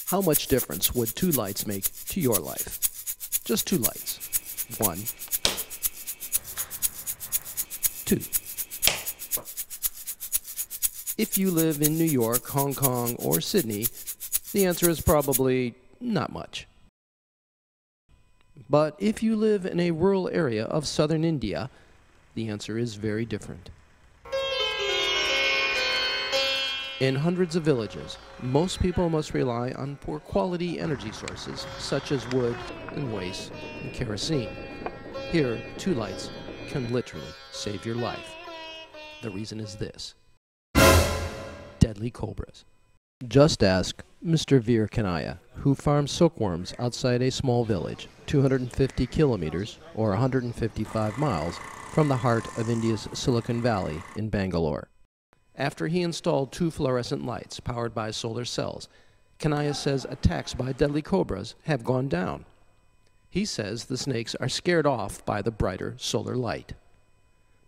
How much difference would 2 lights make to your life? Just 2 lights. 1, 2. If you live in New York, Hong Kong, or Sydney, the answer is probably not much. But if you live in a rural area of southern India, the answer is very different. In hundreds of villages, most people must rely on poor quality energy sources such as wood and waste and kerosene. Here, 2 lights can literally save your life. The reason is this: deadly cobras. Just ask Mr. Veer Kanaya, who farms silkworms outside a small village, 250 kilometers or 155 miles from the heart of India's Silicon Valley in Bangalore. After he installed 2 fluorescent lights powered by solar cells, Kanaya says attacks by deadly cobras have gone down. He says the snakes are scared off by the brighter solar light.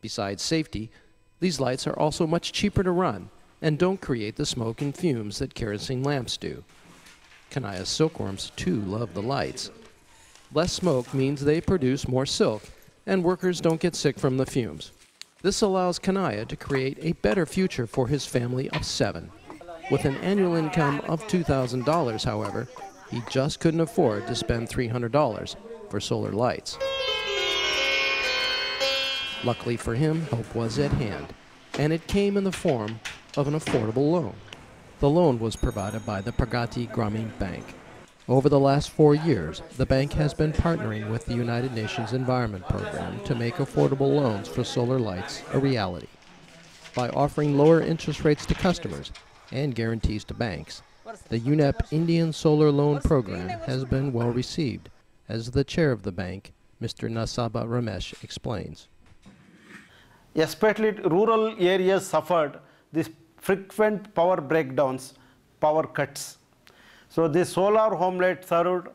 Besides safety, these lights are also much cheaper to run and don't create the smoke and fumes that kerosene lamps do. Kanaya's silkworms too love the lights. Less smoke means they produce more silk, and workers don't get sick from the fumes. This allows Kanaya to create a better future for his family of 7. With an annual income of $2,000, however, he just couldn't afford to spend $300 for solar lights. Luckily for him, hope was at hand, and it came in the form of an affordable loan. The loan was provided by the Pragati Gramin Bank. Over the last 4 years, the bank has been partnering with the United Nations Environment Program to make affordable loans for solar lights a reality. By offering lower interest rates to customers and guarantees to banks, the UNEP Indian Solar Loan Program has been well received, as the chair of the bank, Mr. Nasaba Ramesh, explains. Especially rural areas suffered these frequent power breakdowns, power cuts. So the solar home light served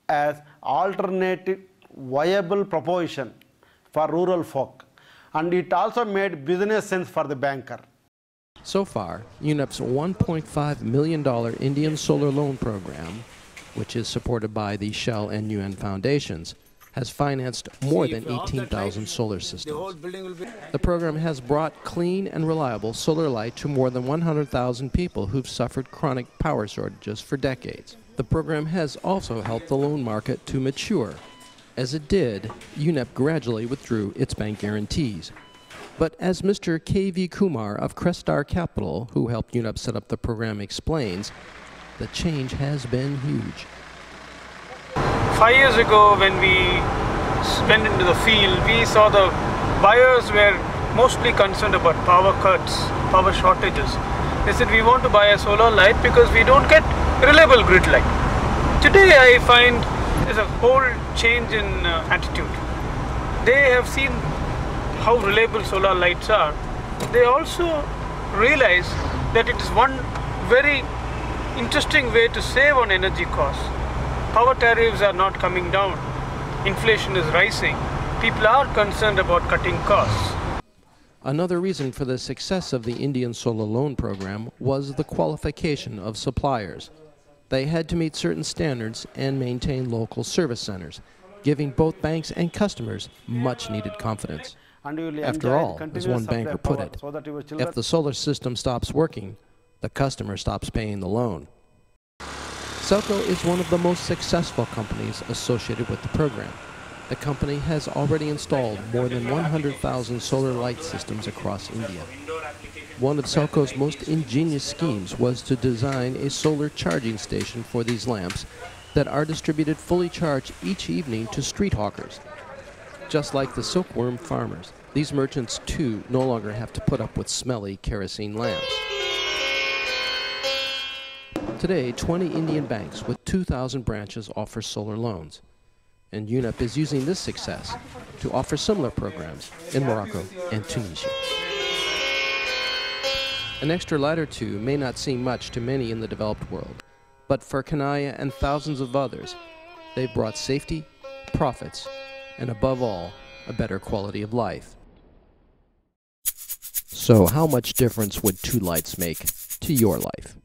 as alternative viable proposition for rural folk, and it also made business sense for the banker. So far, UNEP's $1.5 million Indian Solar Loan Program, which is supported by the Shell and UN foundations, has financed more than 18,000 solar systems. The program has brought clean and reliable solar light to more than 100,000 people who've suffered chronic power shortages for decades. The program has also helped the loan market to mature. As it did, UNEP gradually withdrew its bank guarantees. But as Mr. K.V. Kumar of Crestar Capital, who helped UNEP set up the program, explains, the change has been huge. 5 years ago, when we went into the field, we saw the buyers were mostly concerned about power cuts, power shortages. They said, we want to buy a solar light because we don't get reliable grid light. Today I find there's a whole change in attitude. They have seen how reliable solar lights are. They also realize that it is one very interesting way to save on energy costs. Power tariffs are not coming down. Inflation is rising. People are concerned about cutting costs. Another reason for the success of the Indian Solar Loan Program was the qualification of suppliers. They had to meet certain standards and maintain local service centers, giving both banks and customers much needed confidence. After all, as one banker put it, if the solar system stops working, the customer stops paying the loan. Selco is one of the most successful companies associated with the program. The company has already installed more than 100,000 solar light systems across India. One of Selco's most ingenious schemes was to design a solar charging station for these lamps that are distributed fully charged each evening to street hawkers. Just like the silkworm farmers, these merchants too no longer have to put up with smelly kerosene lamps. Today, 20 Indian banks with 2,000 branches offer solar loans, and UNEP is using this success to offer similar programs in Morocco and Tunisia. An extra light or two may not seem much to many in the developed world, but for Kanaya and thousands of others, they've brought safety, profits, and above all, a better quality of life. So how much difference would 2 lights make to your life?